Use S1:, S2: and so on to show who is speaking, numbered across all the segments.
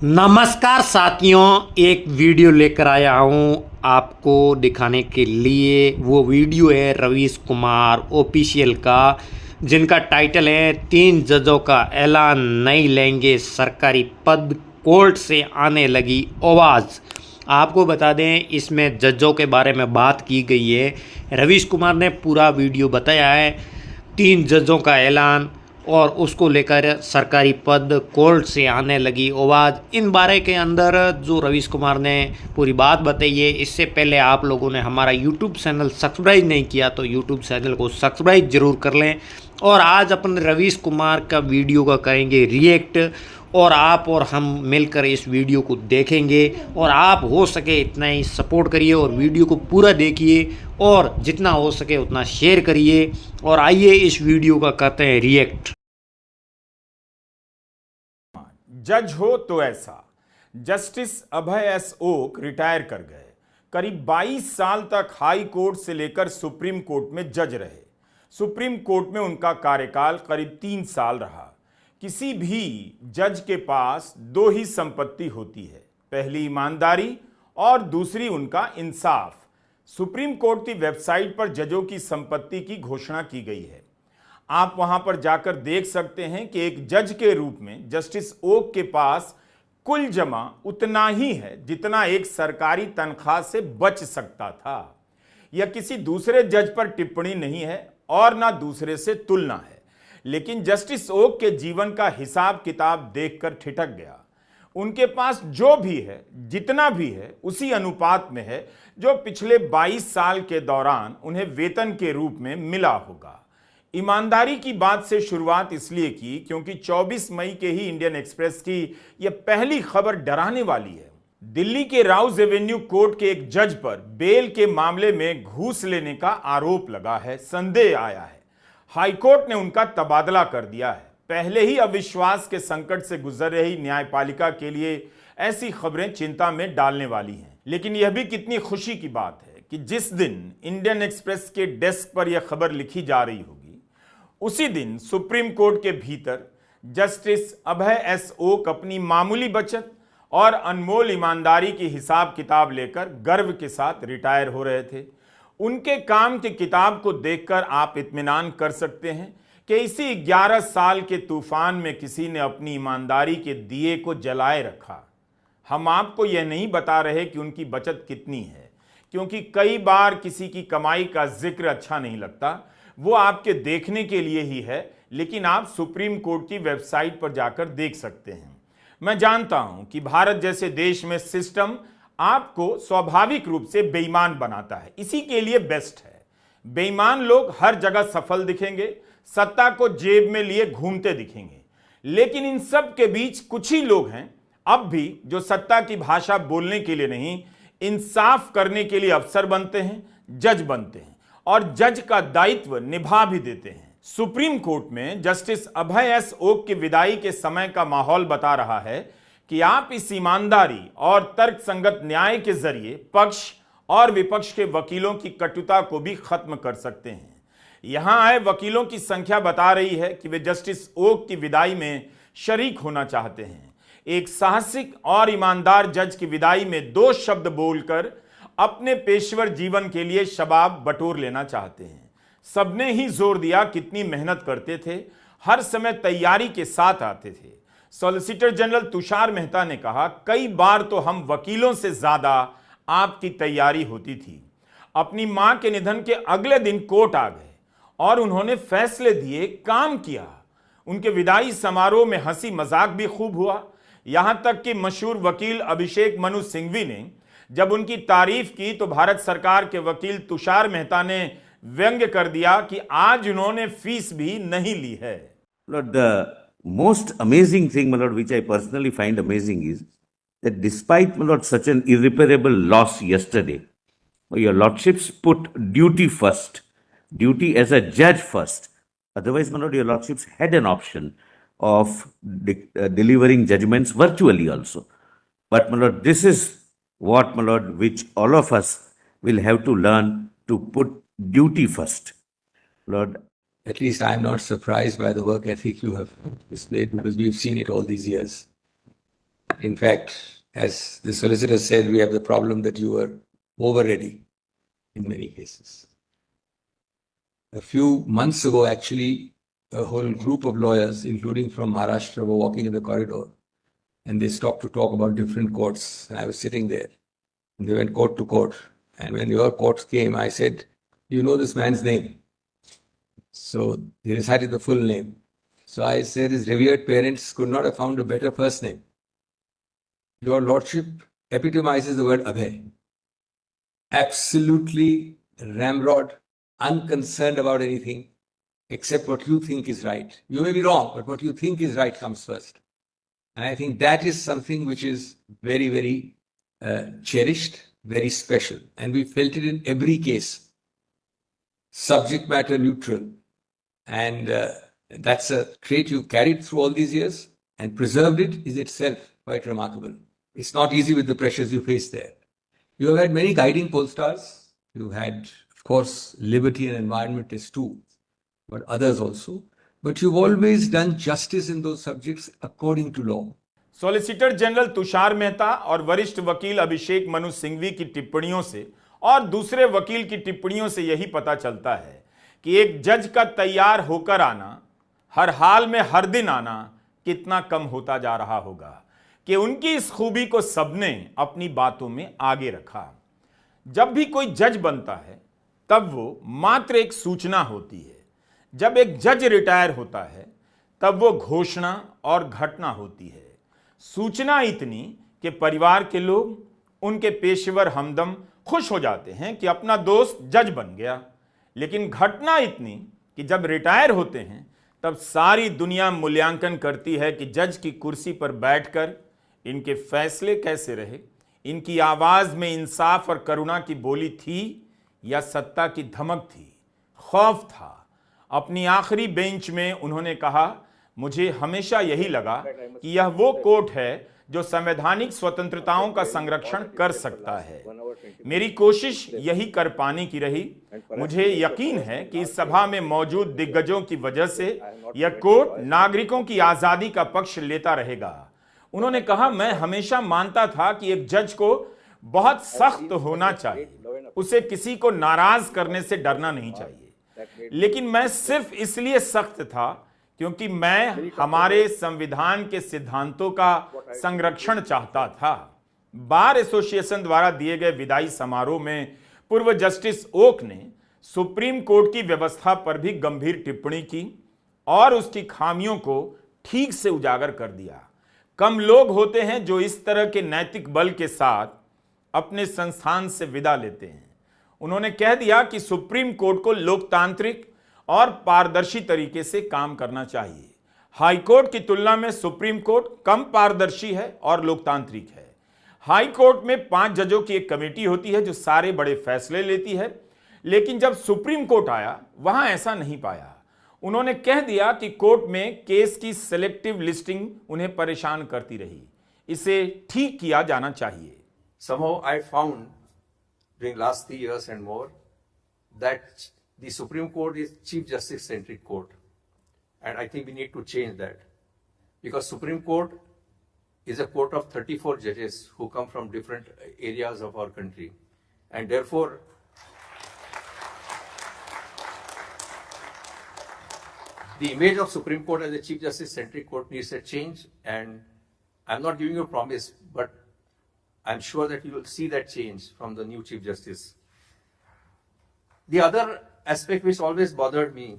S1: नमस्कार साथियों, एक वीडियो लेकर आया हूँ आपको दिखाने के लिए। वो वीडियो है रवीश कुमार ऑफिशियल का, जिनका टाइटल है 3 जजों का ऐलान, नहीं लेंगे सरकारी पद, कोर्ट से आने लगी आवाज़। आपको बता दें, इसमें जजों के बारे में बात की गई है। रवीश कुमार ने पूरा वीडियो बताया है। 3 जजों का ऐलान और उसको लेकर सरकारी पद, कोर्ट से आने लगी आवाज़, इन बारे के अंदर जो रवीश कुमार ने पूरी बात बताई है। इससे पहले आप लोगों ने हमारा यूट्यूब चैनल सब्सक्राइब नहीं किया तो यूट्यूब चैनल को सब्सक्राइब जरूर कर लें। और आज अपन रवीश कुमार का वीडियो का करेंगे रिएक्ट, और आप और हम मिलकर इस वीडियो को देखेंगे। और आप हो सके इतना ही सपोर्ट करिए और वीडियो को पूरा देखिए, और जितना हो सके उतना शेयर करिए। और आइए इस वीडियो का करते हैं रिएक्ट।
S2: जज हो तो ऐसा। जस्टिस अभय एस ओक रिटायर कर गए। करीब 22 साल तक हाई कोर्ट से लेकर सुप्रीम कोर्ट में जज रहे। सुप्रीम कोर्ट में उनका कार्यकाल करीब 3 साल रहा। किसी भी जज के पास दो ही संपत्ति होती है, पहली ईमानदारी और दूसरी उनका इंसाफ। सुप्रीम कोर्ट की वेबसाइट पर जजों की संपत्ति की घोषणा की गई है। आप वहां पर जाकर देख सकते हैं कि एक जज के रूप में जस्टिस ओक के पास कुल जमा उतना ही है जितना एक सरकारी तनख्वाह से बच सकता था। यह किसी दूसरे जज पर टिप्पणी नहीं है और ना दूसरे से तुलना है, लेकिन जस्टिस ओक के जीवन का हिसाब किताब देखकर ठिठक गया। उनके पास जो भी है, जितना भी है, उसी अनुपात में है जो पिछले 22 साल के दौरान उन्हें वेतन के रूप में मिला होगा। ईमानदारी की बात से शुरुआत इसलिए की क्योंकि 24 मई के ही इंडियन एक्सप्रेस की यह पहली खबर डराने वाली है। दिल्ली के राउज एवेन्यू कोर्ट के एक जज पर बेल के मामले में घूस लेने का आरोप लगा है, संदेह आया है। हाईकोर्ट ने उनका तबादला कर दिया है। पहले ही अविश्वास के संकट से गुजर रही न्यायपालिका के लिए ऐसी खबरें चिंता में डालने वाली हैं। लेकिन यह भी कितनी खुशी की बात है कि जिस दिन इंडियन एक्सप्रेस के डेस्क पर यह खबर लिखी जा रही होगी, उसी दिन सुप्रीम कोर्ट के भीतर जस्टिस अभय एस ओक अपनी मामूली बचत और अनमोल ईमानदारी की हिसाब किताब लेकर गर्व के साथ रिटायर हो रहे थे। उनके काम की किताब को देखकर आप इत्मीनान कर सकते हैं कि इसी 11 साल के तूफान में किसी ने अपनी ईमानदारी के दिए को जलाए रखा। हम आपको यह नहीं बता रहे कि उनकी बचत कितनी है, क्योंकि कई बार किसी की कमाई का जिक्र अच्छा नहीं लगता, वो आपके देखने के लिए ही है। लेकिन आप सुप्रीम कोर्ट की वेबसाइट पर जाकर देख सकते हैं। मैं जानता हूं कि भारत जैसे देश में सिस्टम आपको स्वाभाविक रूप से बेईमान बनाता है, इसी के लिए बेस्ट है। बेईमान लोग हर जगह सफल दिखेंगे, सत्ता को जेब में लिए घूमते दिखेंगे, लेकिन इन सब के बीच कुछ ही लोग हैं अब भी जो सत्ता की भाषा बोलने के लिए नहीं, इंसाफ करने के लिए अफसर बनते हैं, जज बनते हैं और जज का दायित्व निभा भी देते हैं। सुप्रीम कोर्ट में जस्टिस अभय एस ओक की विदाई के समय का माहौल बता रहा है कि आप इस ईमानदारी और तर्कसंगत न्याय के जरिए पक्ष और विपक्ष के वकीलों की कटुता को भी खत्म कर सकते हैं। यहां आए वकीलों की संख्या बता रही है कि वे जस्टिस ओक की विदाई में शरीक होना चाहते हैं। एक साहसिक और ईमानदार जज की विदाई में 2 शब्द बोलकर अपने पेशेवर जीवन के लिए शबाब बटोर लेना चाहते हैं। सबने ही जोर दिया कितनी मेहनत करते थे, हर समय तैयारी के साथ आते थे। सॉलिसिटर जनरल तुषार मेहता ने कहा, कई बार तो हम वकीलों से ज्यादा आपकी तैयारी होती थी। अपनी मां के निधन के अगले दिन कोर्ट आ गए और उन्होंने फैसले दिए, काम किया। उनके विदाई समारोह में हंसी मजाक भी खूब हुआ। यहां तक कि मशहूर वकील अभिषेक मनु सिंघवी ने जब उनकी तारीफ की तो भारत सरकार के वकील तुषार मेहता ने व्यंग्य कर दिया कि आज उन्होंने फीस भी नहीं ली है।
S3: Lord, the most amazing thing, my Lord, which I personally find amazing is that despite, my Lord, such an irreparable loss yesterday, your Lordships put duty first, duty as a judge first. Otherwise, my Lord, your Lordships had an option of delivering judgments virtually also. But, my Lord, this is what, my Lord, which all of us will have to learn to put duty first. Lord,
S4: at least I'm not surprised by the work ethic you have displayed because we've seen it all these years. In fact, as the solicitor said, we have the problem that you were over ready in many cases. A few months ago, actually, a whole group of lawyers, including from Maharashtra, were walking in the corridor and they stopped to talk about different courts. And I was sitting there and they went court to court. And when your court came, I said, "Do you know this man's name?" So they recited the full name. So I said, his revered parents could not have found a better first name. Your Lordship epitomizes the word Abhay. Absolutely ramrod, unconcerned about anything except what you think is right. You may be wrong, but what you think is right comes first. And I think that is something which is very, very cherished, very special. And we felt it in every case. Subject matter neutral. And that's a trait you've carried through all these years, and preserved it is itself quite remarkable. It's not easy with the pressures you face there. You have had many guiding pollstars. You've had, of course, liberty and environmentalists too, but others also. But you've always done justice in those subjects according to law.
S2: Solicitor general Tushar Mehta और वरिष्ठ वकील अभिषेक मनु सिंघवी की टिप्पणियों से और दूसरे वकील की टिप्पणियों से यही पता चलता है कि एक जज का तैयार होकर आना, हर हाल में हर दिन आना कितना कम होता जा रहा होगा, कि उनकी इस खूबी को सबने अपनी बातों में आगे रखा। जब भी कोई जज बनता है तब वो मात्र एक सूचना होती है, जब एक जज रिटायर होता है तब वो घोषणा और घटना होती है। सूचना इतनी कि परिवार के लोग, उनके पेशेवर हमदम खुश हो जाते हैं कि अपना दोस्त जज बन गया, लेकिन घटना इतनी कि जब रिटायर होते हैं तब सारी दुनिया मूल्यांकन करती है कि जज की कुर्सी पर बैठकर इनके फैसले कैसे रहे, इनकी आवाज में इंसाफ और करुणा की बोली थी या सत्ता की धमक थी, खौफ था। अपनी आखिरी बेंच में उन्होंने कहा, मुझे हमेशा यही लगा कि यह वो कोर्ट है जो संवैधानिक स्वतंत्रताओं का संरक्षण कर सकता है। मेरी कोशिश यही कर पाने की रही। मुझे यकीन है कि इस सभा में मौजूद दिग्गजों की वजह से यह कोर्ट नागरिकों की आजादी का पक्ष लेता रहेगा। उन्होंने कहा, मैं हमेशा मानता था कि एक जज को बहुत सख्त होना चाहिए, उसे किसी को नाराज करने से डरना नहीं चाहिए, लेकिन मैं सिर्फ इसलिए सख्त था क्योंकि मैं हमारे संविधान के सिद्धांतों का संरक्षण चाहता था। बार एसोसिएशन द्वारा दिए गए विदाई समारोह में पूर्व जस्टिस ओक ने सुप्रीम कोर्ट की व्यवस्था पर भी गंभीर टिप्पणी की और उसकी खामियों को ठीक से उजागर कर दिया। कम लोग होते हैं जो इस तरह के नैतिक बल के साथ अपने संस्थान से विदा लेते हैं। उन्होंने कह दिया कि सुप्रीम कोर्ट को लोकतांत्रिक और पारदर्शी तरीके से काम करना चाहिए। हाई कोर्ट की तुलना में सुप्रीम कोर्ट कम पारदर्शी है और लोकतांत्रिक है। हाई कोर्ट में 5 जजों की एक कमेटी होती है जो सारे बड़े फैसले लेती है, लेकिन जब सुप्रीम कोर्ट आया वहां ऐसा नहीं पाया। उन्होंने कह दिया कि कोर्ट में केस की सिलेक्टिव लिस्टिंग उन्हें परेशान करती रही। इसे ठीक किया जाना चाहिए।
S5: Somehow I found during last 3 years and more that the Supreme Court is Chief Justice centric court, and I think we need to change that, because Supreme Court is a court of 34 judges who come from different areas of our country, and therefore the image of Supreme Court as a Chief Justice centric court needs a change, and I'm not giving you a promise, but I'm sure that you will see that change from the new Chief Justice. The other aspect which always bothered me,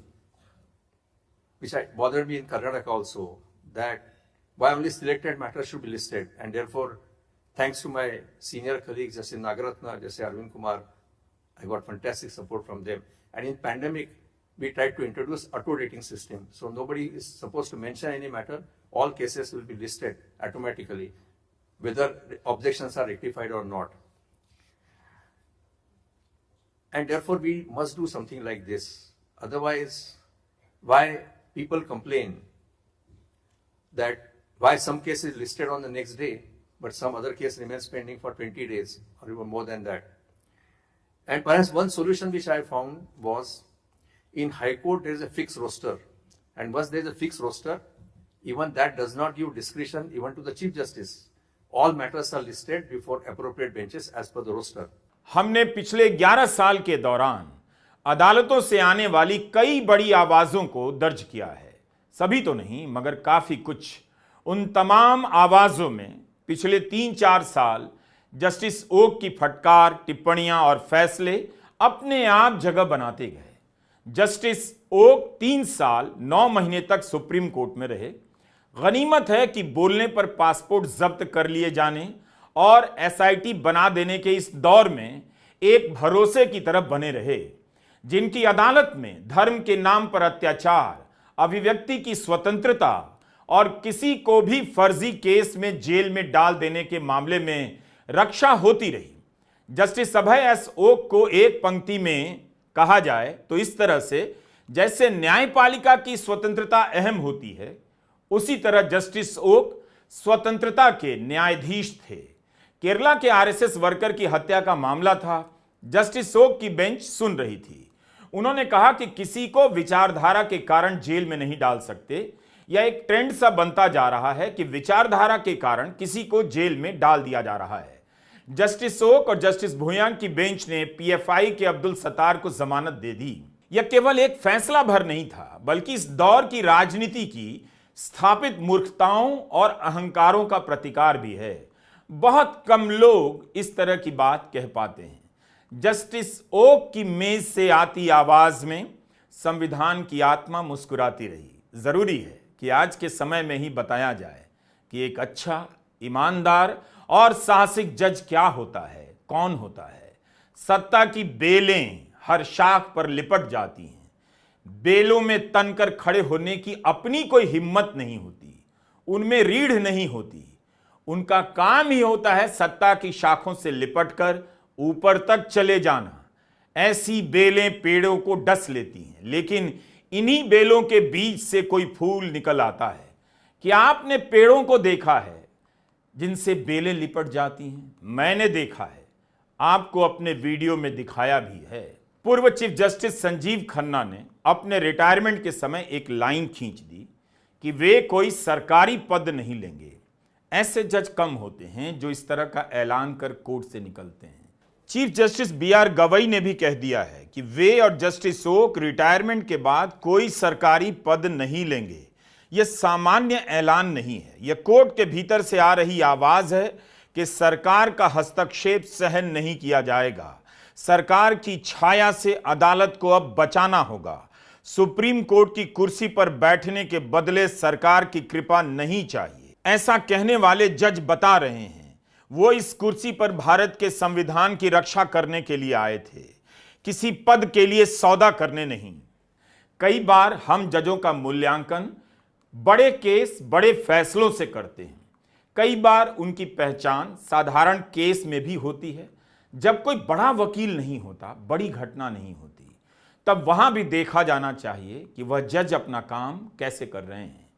S5: bothered me in Karnataka also, that why only selected matters should be listed, and therefore, thanks to my senior colleagues, Justice Nagaratna, Justice Arvind Kumar, I got fantastic support from them. And in pandemic, we tried to introduce auto rating system. So nobody is supposed to mention any matter. All cases will be listed automatically, whether objections are rectified or not. And therefore, we must do something like this. Otherwise, why people complain that why some case is listed on the next day, but some other case remains pending for 20 days or even more than that. And perhaps one solution which I found was, in High Court there is a fixed roster, and once there is a fixed roster, even that does not give discretion even to the Chief Justice. all matters are listed before appropriate benches as per the roster.
S2: हमने पिछले 11 साल के दौरान अदालतों से आने वाली कई बड़ी आवाजों को दर्ज किया है। सभी तो नहीं, मगर काफी कुछ। उन तमाम आवाजों में पिछले 3-4 साल जस्टिस ओक की फटकार, टिप्पणियां और फैसले अपने आप जगह बनाते गए। जस्टिस ओक 3 साल 9 महीने तक सुप्रीम कोर्ट में रहे। गनीमत है कि बोलने पर पासपोर्ट जब्त कर लिए जाने और एसआईटी बना देने के इस दौर में एक भरोसे की तरफ बने रहे। जिनकी अदालत में धर्म के नाम पर अत्याचार, अभिव्यक्ति की स्वतंत्रता और किसी को भी फर्जी केस में जेल में डाल देने के मामले में रक्षा होती रही। जस्टिस अभय एस ओक को एक पंक्ति में कहा जाए तो इस तरह से, जैसे न्यायपालिका की स्वतंत्रता अहम होती है, उसी तरह जस्टिस ओक स्वतंत्रता के न्यायाधीश थे। केरला के आरएसएस वर्कर की हत्या का मामला था। जस्टिस ओक की बेंच सुन रही थी। उन्होंने कहा कि किसी को विचारधारा के कारण जेल में नहीं डाल सकते। यह एक ट्रेंड सा बनता जा रहा है कि विचारधारा के कारण किसी को जेल में डाल दिया जा रहा है। जस्टिस ओक और जस्टिस भुयान की बेंच ने पीएफआई के अब्दुल सत्तार को जमानत दे दी। यह केवल एक फैसला भर नहीं था, बल्कि इस दौर की राजनीति की स्थापित मूर्खताओं और अहंकारों का प्रतिकार भी है। बहुत कम लोग इस तरह की बात कह पाते हैं। जस्टिस ओक की मेज से आती आवाज में संविधान की आत्मा मुस्कुराती रही। जरूरी है कि आज के समय में ही बताया जाए कि एक अच्छा, ईमानदार और साहसिक जज क्या होता है, कौन होता है। सत्ता की बेलें हर शाख पर लिपट जाती हैं। बेलों में तनकर खड़े होने की अपनी कोई हिम्मत नहीं होती, उनमें रीढ़ नहीं होती। उनका काम ही होता है सत्ता की शाखों से लिपटकर ऊपर तक चले जाना। ऐसी बेलें पेड़ों को डस लेती हैं, लेकिन इन्हीं बेलों के बीच से कोई फूल निकल आता है। क्या आपने पेड़ों को देखा है जिनसे बेलें लिपट जाती हैं? मैंने देखा है, आपको अपने वीडियो में दिखाया भी है। पूर्व चीफ जस्टिस संजीव खन्ना ने अपने रिटायरमेंट के समय एक लाइन खींच दी कि वे कोई सरकारी पद नहीं लेंगे। ऐसे जज कम होते हैं जो इस तरह का ऐलान कर कोर्ट से निकलते हैं। चीफ जस्टिस बीआर गवई ने भी कह दिया है कि वे और जस्टिस ओक रिटायरमेंट के बाद कोई सरकारी पद नहीं लेंगे। यह सामान्य ऐलान नहीं है, यह कोर्ट के भीतर से आ रही आवाज है कि सरकार का हस्तक्षेप सहन नहीं किया जाएगा। सरकार की छाया से अदालत को अब बचाना होगा। सुप्रीम कोर्ट की कुर्सी पर बैठने के बदले सरकार की कृपा नहीं चाहिए। ऐसा कहने वाले जज बता रहे हैं वो इस कुर्सी पर भारत के संविधान की रक्षा करने के लिए आए थे, किसी पद के लिए सौदा करने नहीं। कई बार हम जजों का मूल्यांकन बड़े केस, बड़े फैसलों से करते हैं। कई बार उनकी पहचान साधारण केस में भी होती है। जब कोई बड़ा वकील नहीं होता, बड़ी घटना नहीं होती, तब वहां भी देखा जाना चाहिए कि वह जज अपना काम कैसे कर रहे हैं।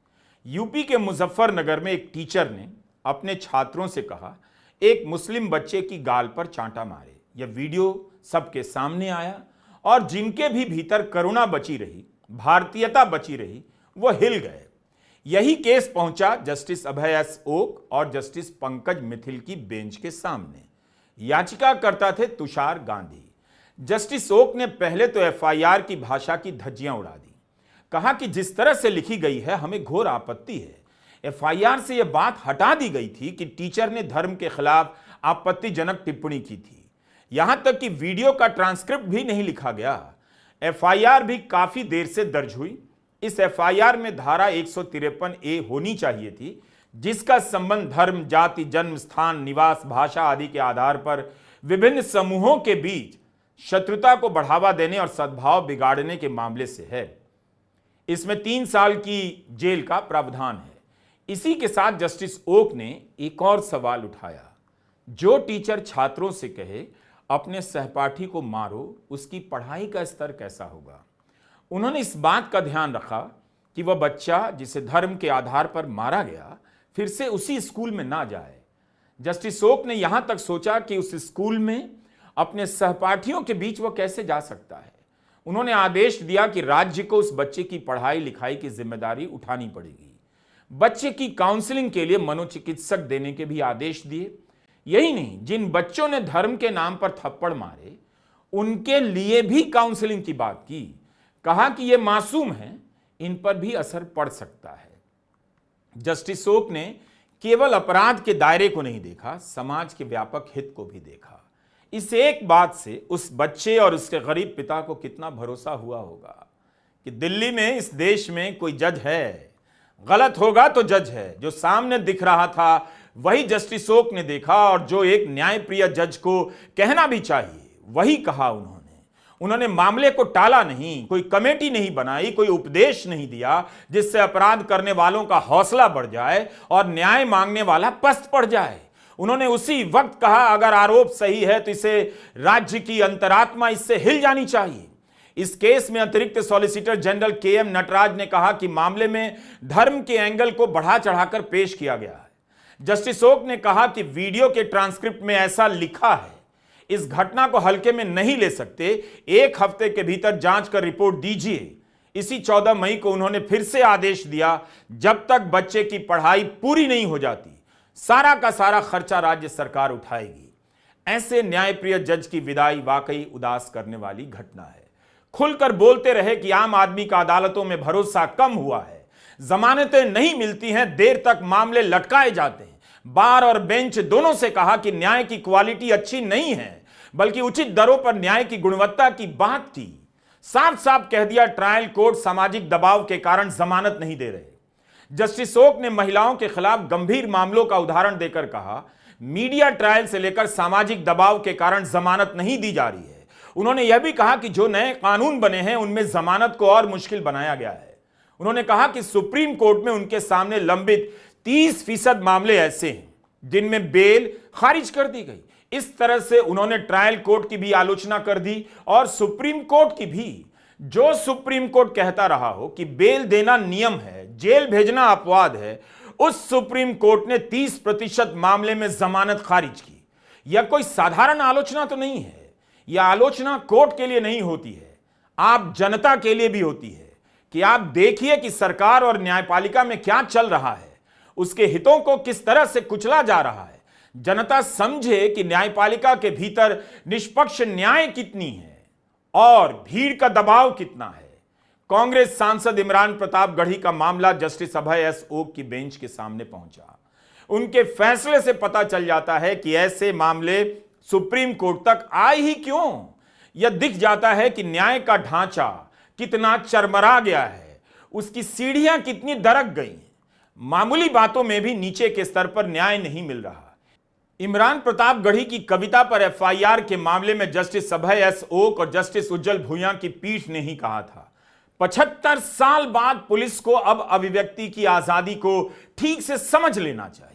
S2: यूपी के मुजफ्फरनगर में एक टीचर ने अपने छात्रों से कहा, एक मुस्लिम बच्चे की गाल पर चांटा मारे। यह वीडियो सबके सामने आया और जिनके भी भीतर करुणा बची रही, भारतीयता बची रही, वह हिल गए। यही केस पहुंचा जस्टिस अभय एस ओक और जस्टिस पंकज मिथिल की बेंच के सामने। याचिकाकर्ता थे तुषार गांधी। जस्टिस ओक ने पहले तो एफआईआर की भाषा की धज्जियां उड़ा दी। कहा कि जिस तरह से लिखी गई है हमें घोर आपत्ति है। एफआईआर से यह बात हटा दी गई थी कि टीचर ने धर्म के खिलाफ आपत्तिजनक टिप्पणी की थी। यहां तक कि वीडियो का ट्रांसक्रिप्ट भी नहीं लिखा गया। एफआईआर भी काफी देर से दर्ज हुई। इस एफआईआर में धारा 153A होनी चाहिए थी, जिसका संबंध धर्म, जाति, जन्म स्थान, निवास, भाषा आदि के आधार पर विभिन्न समूहों के बीच शत्रुता को बढ़ावा देने और सद्भाव बिगाड़ने के मामले से है। इसमें 3 साल की जेल का प्रावधान है। इसी के साथ जस्टिस ओक ने एक और सवाल उठाया, जो टीचर छात्रों से कहे अपने सहपाठी को मारो, उसकी पढ़ाई का स्तर कैसा होगा। उन्होंने इस बात का ध्यान रखा कि वह बच्चा जिसे धर्म के आधार पर मारा गया फिर से उसी स्कूल में ना जाए। जस्टिस ओक ने यहां तक सोचा कि उस स्कूल में अपने सहपाठियों के बीच वह कैसे जा सकता है। उन्होंने आदेश दिया कि राज्य को उस बच्चे की पढ़ाई लिखाई की जिम्मेदारी उठानी पड़ेगी। बच्चे की काउंसलिंग के लिए मनोचिकित्सक देने के भी आदेश दिए। यही नहीं, जिन बच्चों ने धर्म के नाम पर थप्पड़ मारे उनके लिए भी काउंसलिंग की बात की। कहा कि ये मासूम हैं, इन पर भी असर पड़ सकता है। जस्टिस ओक ने केवल अपराध के दायरे को नहीं देखा, समाज के व्यापक हित को भी देखा। इस एक बात से उस बच्चे और उसके गरीब पिता को कितना भरोसा हुआ होगा कि दिल्ली में, इस देश में कोई जज है, गलत होगा तो जज है। जो सामने दिख रहा था वही जस्टिस ओक ने देखा, और जो एक न्यायप्रिय जज को कहना भी चाहिए वही कहा उन्होंने मामले को टाला नहीं, कोई कमेटी नहीं बनाई, कोई उपदेश नहीं दिया जिससे अपराध करने वालों का हौसला बढ़ जाए और न्याय मांगने वाला पस्त पड़ जाए। उन्होंने उसी वक्त कहा, अगर आरोप सही है तो इसे राज्य की अंतरात्मा इससे हिल जानी चाहिए। इस केस में अतिरिक्त सॉलिसिटर जनरल के.एम. नटराज ने कहा कि मामले में धर्म के एंगल को बढ़ा चढ़ाकर पेश किया गया है। जस्टिस ओक ने कहा कि वीडियो के ट्रांसक्रिप्ट में ऐसा लिखा है, इस घटना को हल्के में नहीं ले सकते, 1 हफ्ते के भीतर जांच कर रिपोर्ट दीजिए। इसी 14 मई को उन्होंने फिर से आदेश दिया, जब तक बच्चे की पढ़ाई पूरी नहीं हो जाती सारा का सारा खर्चा राज्य सरकार उठाएगी। ऐसे न्यायप्रिय जज की विदाई वाकई उदास करने वाली घटना है। खुलकर बोलते रहे कि आम आदमी का अदालतों में भरोसा कम हुआ है, जमानतें नहीं मिलती हैं, देर तक मामले लटकाए जाते हैं। बार और बेंच दोनों से कहा कि न्याय की क्वालिटी अच्छी नहीं है, बल्कि उचित दरों पर न्याय की गुणवत्ता की बात की। साफ साफ कह दिया, ट्रायल कोर्ट सामाजिक दबाव के कारण जमानत नहीं दे रहे। जस्टिस ओक ने महिलाओं के खिलाफ गंभीर मामलों का उदाहरण देकर कहा, मीडिया ट्रायल से लेकर सामाजिक दबाव के कारण जमानत नहीं दी जा रही है। उन्होंने यह भी कहा कि जो नए कानून बने हैं उनमें जमानत को और मुश्किल बनाया गया है। उन्होंने कहा कि सुप्रीम कोर्ट में उनके सामने लंबित 30% मामले ऐसे हैं जिनमें बेल खारिज कर दी गई। इस तरह से उन्होंने ट्रायल कोर्ट की भी आलोचना कर दी और सुप्रीम कोर्ट की भी। जो सुप्रीम कोर्ट कहता रहा हो कि बेल देना नियम है, जेल भेजना अपवाद है, उस सुप्रीम कोर्ट ने 30% मामले में जमानत खारिज की। यह कोई साधारण आलोचना तो नहीं है। यह आलोचना कोर्ट के लिए नहीं होती है, आप जनता के लिए भी होती है कि आप देखिए कि सरकार और न्यायपालिका में क्या चल रहा है, उसके हितों को किस तरह से कुचला जा रहा है। जनता समझे कि न्यायपालिका के भीतर निष्पक्ष न्याय कितनी है और भीड़ का दबाव कितना है। कांग्रेस सांसद इमरान प्रताप गढ़ी का मामला जस्टिस अभय एस ओक की बेंच के सामने पहुंचा। उनके फैसले से पता चल जाता है कि ऐसे मामले सुप्रीम कोर्ट तक आए ही क्यों। यह दिख जाता है कि न्याय का ढांचा कितना चरमरा गया है, उसकी सीढ़ियां कितनी दरक गई। मामूली बातों में भी नीचे के स्तर पर न्याय नहीं मिल रहा। इमरान प्रताप गढ़ी की कविता पर एफआईआर के मामले में जस्टिस अभय एस ओक और जस्टिस उज्जवल भुइयां की पीठ ने ही कहा था, 75 साल बाद पुलिस को अब अभिव्यक्ति की आजादी को ठीक से समझ लेना चाहिए।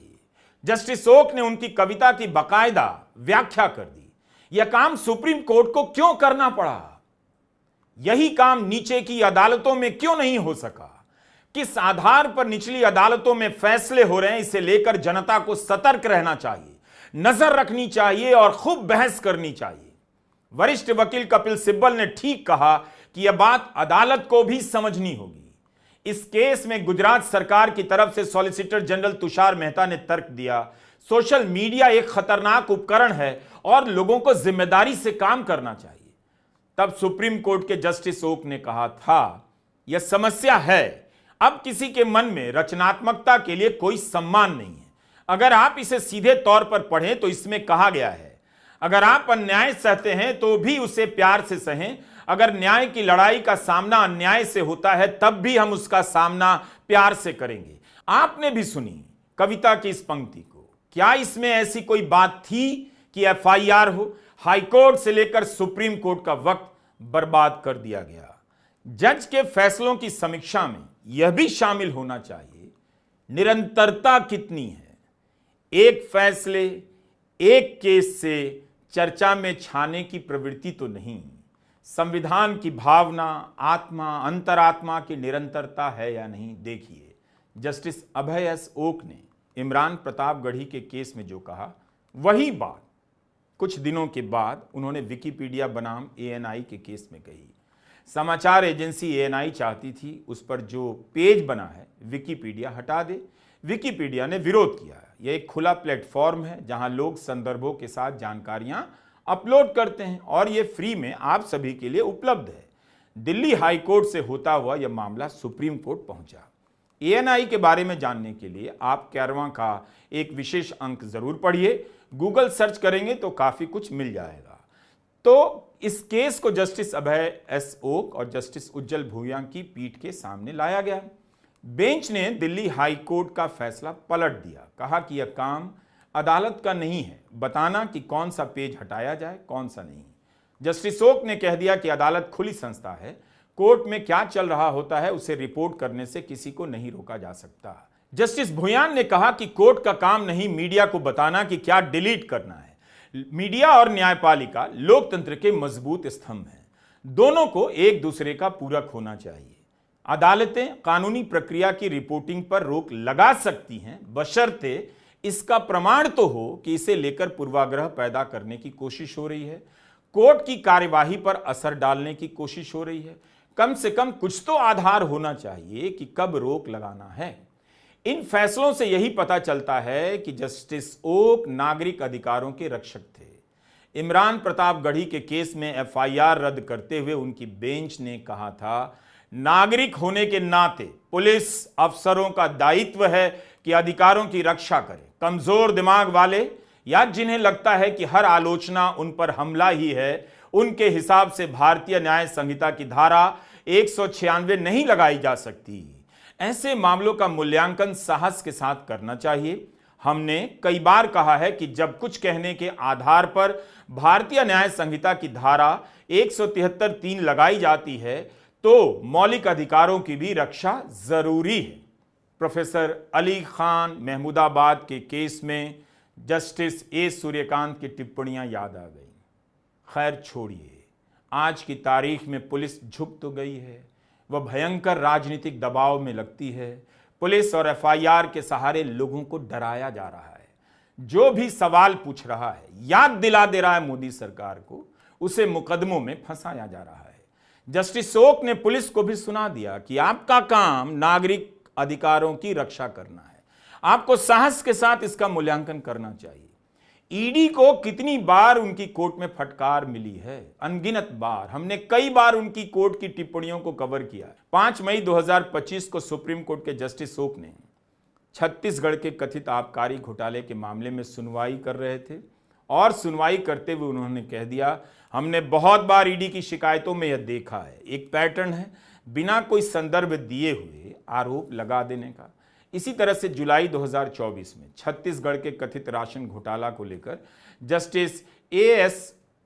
S2: जस्टिस ओक ने उनकी कविता की बाकायदा व्याख्या कर दी। यह काम सुप्रीम कोर्ट को क्यों करना पड़ा? यही काम नीचे की अदालतों में क्यों नहीं हो सका? किस आधार पर निचली अदालतों में फैसले हो रहे हैं, इसे लेकर जनता को सतर्क रहना चाहिए, नजर रखनी चाहिए और खूब बहस करनी चाहिए। वरिष्ठ वकील कपिल सिब्बल ने ठीक कहा कि यह बात अदालत को भी समझनी होगी। इस केस में गुजरात सरकार की तरफ से सॉलिसिटर जनरल तुषार मेहता ने तर्क दिया, सोशल मीडिया एक खतरनाक उपकरण है और लोगों को जिम्मेदारी से काम करना चाहिए। तब सुप्रीम कोर्ट के जस्टिस ओक ने कहा था, यह समस्या है, अब किसी के मन में रचनात्मकता के लिए कोई सम्मान नहीं है। अगर आप इसे सीधे तौर पर पढ़ें तो इसमें कहा गया है, अगर आप अन्याय सहते हैं तो भी उसे प्यार से सहें। अगर न्याय की लड़ाई का सामना अन्याय से होता है तब भी हम उसका सामना प्यार से करेंगे। आपने भी सुनी कविता की इस पंक्ति को। क्या इसमें ऐसी कोई बात थी कि एफआईआर हो? हाईकोर्ट से लेकर सुप्रीम कोर्ट का वक्त बर्बाद कर दिया गया। जज के फैसलों की समीक्षा में यह भी शामिल होना चाहिए, निरंतरता कितनी है। एक फैसले, एक केस से चर्चा में छाने की प्रवृत्ति तो नहीं। संविधान की भावना, आत्मा, अंतरात्मा की निरंतरता है या नहीं, देखिए। जस्टिस अभय एस ओक ने इमरान प्रताप गढ़ी के केस में जो कहा वही बात कुछ दिनों के बाद उन्होंने विकिपीडिया बनाम ANI के केस में कही। समाचार एजेंसी एएनआई चाहती थी उस पर जो पेज बना है विकिपीडिया हटा दे। विकिपीडिया ने विरोध किया। यह एक खुला प्लेटफॉर्म है जहां लोग संदर्भों के साथ जानकारियां अपलोड करते हैं और यह फ्री में आप सभी के लिए उपलब्ध है। दिल्ली हाई कोर्ट से होता हुआ यह मामला सुप्रीम कोर्ट पहुंचा। एएनआई के बारे में जानने के लिए आप 11वां का एक विशेष अंक जरूर पढ़िए। गूगल सर्च करेंगे तो काफी कुछ मिल जाएगा। तो इस केस को जस्टिस अभय एस ओक और जस्टिस उज्जवल भूया की पीठ के सामने लाया गया। बेंच ने दिल्ली हाई कोर्ट का फैसला पलट दिया। कहा कि यह काम अदालत का नहीं है बताना कि कौन सा पेज हटाया जाए कौन सा नहीं। जस्टिस ओक ने कह दिया कि अदालत खुली संस्था है, कोर्ट में क्या चल रहा होता है उसे रिपोर्ट करने से किसी को नहीं रोका जा सकता। जस्टिस भुयान ने कहा कि कोर्ट का काम नहीं मीडिया को बताना कि क्या डिलीट करना है। मीडिया और न्यायपालिका लोकतंत्र के मजबूत स्तंभ हैं, दोनों को एक दूसरे का पूरक होना चाहिए। अदालतें कानूनी प्रक्रिया की रिपोर्टिंग पर रोक लगा सकती हैं बशर्ते इसका प्रमाण तो हो कि इसे लेकर पूर्वाग्रह पैदा करने की कोशिश हो रही है, कोर्ट की कार्यवाही पर असर डालने की कोशिश हो रही है। कम से कम कुछ तो आधार होना चाहिए कि कब रोक लगाना है। इन फैसलों से यही पता चलता है कि जस्टिस ओक नागरिक अधिकारों के रक्षक थे। इमरान प्रतापगढ़ी के केस में एफआईआर रद्द करते हुए उनकी बेंच ने कहा था, नागरिक होने के नाते पुलिस अफसरों का दायित्व है कि अधिकारों की रक्षा करें। कमजोर दिमाग वाले या जिन्हें लगता है कि हर आलोचना उन पर हमला ही है, उनके हिसाब से भारतीय न्याय संहिता की धारा 196 नहीं लगाई जा सकती। ऐसे मामलों का मूल्यांकन साहस के साथ करना चाहिए। हमने कई बार कहा है कि जब कुछ कहने के आधार पर भारतीय न्याय संहिता की धारा 173(3) लगाई जाती है तो मौलिक अधिकारों की भी रक्षा जरूरी है। प्रोफेसर अली खान महमूदाबाद के केस में जस्टिस ए सूर्यकांत की टिप्पणियां याद आ गई। खैर छोड़िए, आज की तारीख में पुलिस झुक तो गई है, वह भयंकर राजनीतिक दबाव में लगती है। पुलिस और एफआईआर के सहारे लोगों को डराया जा रहा है। जो भी सवाल पूछ रहा है, याद दिला दे रहा है मोदी सरकार को, उसे मुकदमों में फंसाया जा रहा है। जस्टिस ओक ने पुलिस को भी सुना दिया कि आपका काम नागरिक अधिकारों की रक्षा करना है, आपको साहस के साथ इसका मूल्यांकन करना चाहिए। ईडी को कितनी बार उनकी कोर्ट में फटकार मिली है, अनगिनत बार। हमने कई बार उनकी कोर्ट की टिप्पणियों को कवर किया। 5 मई 2025 को सुप्रीम कोर्ट के जस्टिस ओक ने छत्तीसगढ़ के कथित आबकारी घोटाले के मामले में सुनवाई कर रहे थे और सुनवाई करते हुए उन्होंने कह दिया, हमने बहुत बार ईडी की शिकायतों में यह देखा है, एक पैटर्न है बिना कोई संदर्भ दिए हुए आरोप लगा देने का। इसी तरह से जुलाई 2024 में छत्तीसगढ़ के कथित राशन घोटाला को लेकर जस्टिस एएस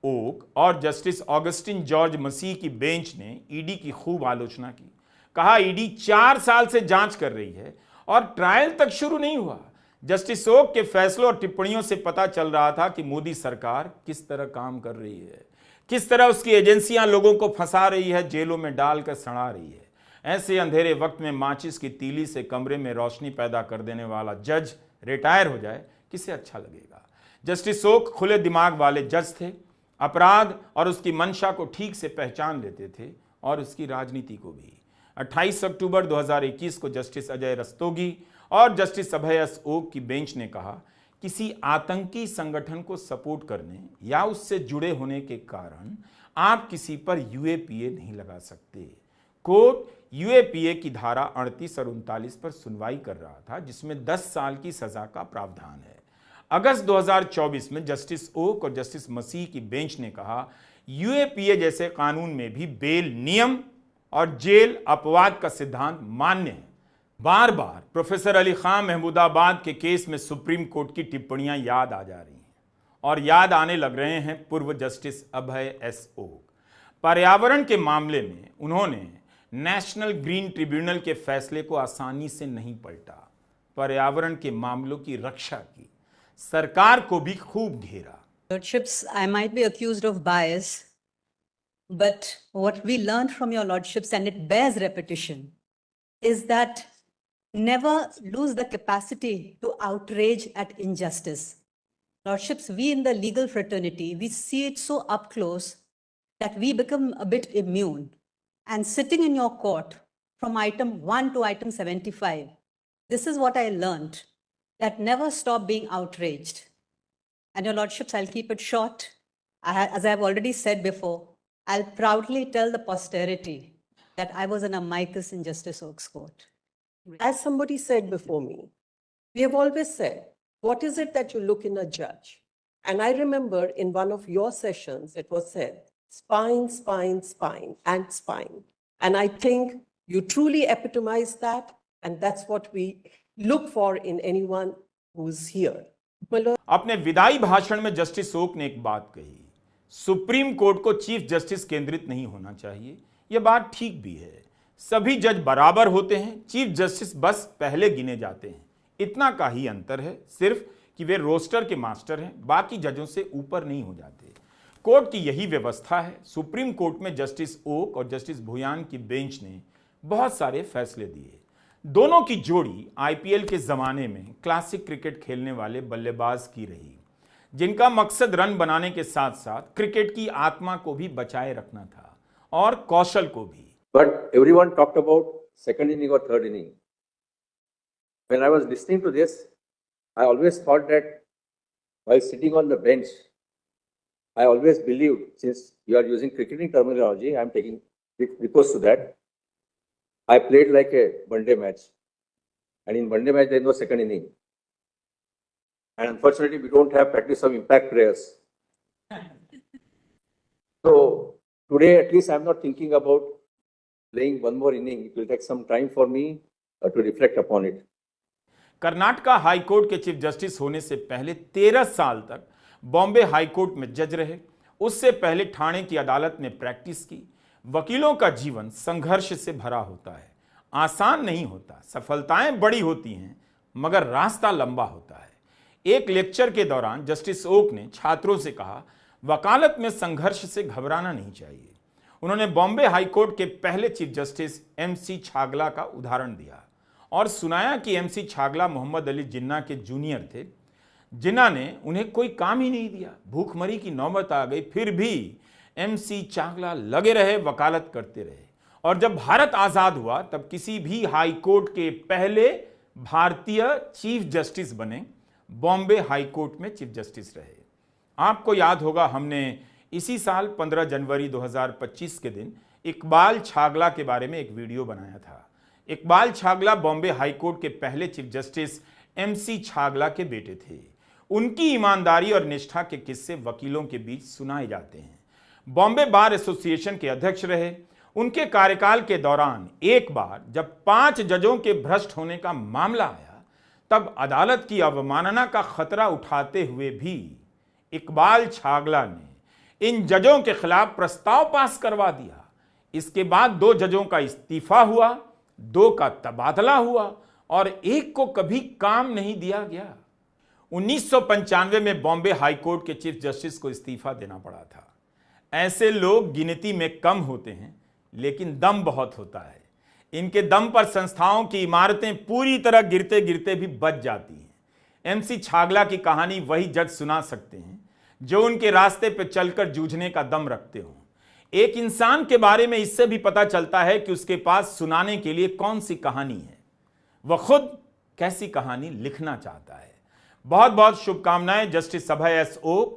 S2: ओक और जस्टिस ऑगस्टिन जॉर्ज मसीह की बेंच ने ईडी की खूब आलोचना की। कहा ईडी 4 साल से जांच कर रही है और ट्रायल तक शुरू नहीं हुआ। जस्टिस ओक के फैसलों और टिप्पणियों से पता चल रहा था कि मोदी सरकार किस तरह काम कर रही है, किस तरह उसकी एजेंसियां लोगों को फंसा रही है, जेलों में डालकर सड़ा रही है। ऐसे अंधेरे वक्त में माचिस की तीली से कमरे में रोशनी पैदा कर देने वाला जज रिटायर हो जाए, किसे अच्छा लगेगा। जस्टिस ओक खुले दिमाग वाले जज थे, अपराध और उसकी मंशा को ठीक से पहचान लेते थे और उसकी राजनीति को भी। 28 अक्टूबर 2021 को जस्टिस अजय रस्तोगी और जस्टिस अभय एस ओक की बेंच ने कहा, किसी आतंकी संगठन को सपोर्ट करने या उससे जुड़े होने के कारण आप किसी पर यूएपीए नहीं लगा सकते। कोर्ट यूएपीए की धारा 38 और 39 पर सुनवाई कर रहा था, जिसमें 10 साल की सजा का प्रावधान है। अगस्त 2024 में जस्टिस ओक और जस्टिस मसीह की बेंच ने कहा, यूएपीए जैसे कानून में भी बेल नियम और जेल अपवाद का सिद्धांत मान्य है। बार बार प्रोफेसर अली खान महमूदाबाद के केस में सुप्रीम कोर्ट की टिप्पणियां याद आ जा रही हैं और याद आने लग रहे हैं पूर्व जस्टिस अभय एस ओक। पर्यावरण के मामले में उन्होंने नेशनल ग्रीन ट्रिब्यूनल के फैसले को आसानी से नहीं पलटा, पर्यावरण के मामलों की रक्षा की, सरकार को भी खूब घेरा।
S6: Lordships, I might be accused of bias, but what we learned from your lordships, and it bears repetition, is that never lose the capacity to outrage at injustice. Lordships, we in the legal fraternity, we see it so up close that we become a bit immune. and sitting in your court from item 1 to item 75, this is what I learned, that never stop being outraged. And your lordships, I'll keep it short. As I've already said before, I'll proudly tell the posterity that I was an amicus in Justice Oak's court.
S7: As somebody said before me, we have always said, what is it that you look in a judge? And I remember in one of your sessions, it was said, spine, spine, spine, and spine. And I think you truly epitomize that, and that's what we look for in anyone who's here.
S2: अपने विदाई भाषण में justice okay ने एक बात कही, supreme court को chief justice केंद्रित नहीं होना चाहिए। यह बात ठीक भी है, सभी जज बराबर होते हैं, चीफ जस्टिस बस पहले गिने जाते हैं। इतना का ही अंतर है सिर्फ कि वे रोस्टर के मास्टर हैं, बाकी जजों से ऊपर नहीं हो जाते। कोर्ट की यही व्यवस्था है। सुप्रीम कोर्ट में जस्टिस ओक और जस्टिस भुयान की बेंच ने बहुत सारे फैसले दिए। दोनों की जोड़ी आईपीएल के जमाने में क्लासिक क्रिकेट खेलने वाले बल्लेबाज की रही, जिनका मकसद रन बनाने के साथ साथ क्रिकेट की आत्मा को भी बचाए रखना था और कौशल को भी।
S8: But everyone talked about second inning or third inning. When I was listening to this, I always thought that while sitting on the bench, I always believed, since you are using cricketing terminology, I am taking recourse to that. I played like a one-day match, and in one-day match there is no second inning. And unfortunately, we don't have practice of impact players. So today, at least, I am not thinking about playing one more inning. It will take some time for me to reflect upon it.
S2: Karnataka high court के chief justice होने से पहले 13 साल तक Bombay high court में जज रहे। उससे पहले ठाणे की अदालत में प्रैक्टिस की। वकीलों का जीवन संघर्ष से भरा होता है, आसान नहीं होता। सफलताएं बड़ी होती हैं मगर रास्ता लंबा होता है। एक लेक्चर के दौरान जस्टिस ओक ने छात्रों से कहा, वकालत में संघर्ष से घबराना नहीं चाहिए। उन्होंने बॉम्बे हाई कोर्ट के पहले चीफ जस्टिस एमसी छागला का उदाहरण दिया और सुनाया कि एमसी छागला मोहम्मद अली जिन्ना के जूनियर थे। जिन्ना ने उन्हें कोई काम ही नहीं दिया, भूखमरी की नौबत आ गई, फिर भी एमसी छागला लगे रहे, वकालत करते रहे। और जब भारत आजाद हुआ तब किसी भी हाई कोर्ट के पहले भारतीय चीफ जस्टिस बने, बॉम्बे हाई कोर्ट में चीफ जस्टिस रहे। आपको याद होगा, हमने इसी साल 15 जनवरी 2025 के दिन इकबाल छागला के बारे में एक वीडियो बनाया था। इकबाल छागला बॉम्बे हाई कोर्ट के पहले चीफ जस्टिस एमसी छागला के बेटे थे। उनकी ईमानदारी और निष्ठा के किस्से वकीलों के बीच सुनाए जाते हैं। बॉम्बे बार एसोसिएशन के अध्यक्ष रहे। उनके कार्यकाल के दौरान एक बार जब 5 जजों के भ्रष्ट होने का मामला आया, तब अदालत की अवमानना का खतरा उठाते हुए भी इकबाल छागला ने इन जजों के खिलाफ प्रस्ताव पास करवा दिया। इसके बाद 2 जजों का इस्तीफा हुआ, 2 का तबादला हुआ और एक को कभी काम नहीं दिया गया। 1995 में बॉम्बे हाई कोर्ट के चीफ जस्टिस को इस्तीफा देना पड़ा था। ऐसे लोग गिनती में कम होते हैं, लेकिन दम बहुत होता है। इनके दम पर संस्थाओं की इमारतें पूरी तरह गिरते गिरते भी बच जाती हैं। एमसी छागला की कहानी वही जज सुना सकते हैं जो उनके रास्ते पर चलकर जूझने का दम रखते हों। एक इंसान के बारे में इससे भी पता चलता है कि उसके पास सुनाने के लिए कौन सी कहानी है, वह खुद कैसी कहानी लिखना चाहता है। बहुत बहुत शुभकामनाएं जस्टिस अभय एस ओक।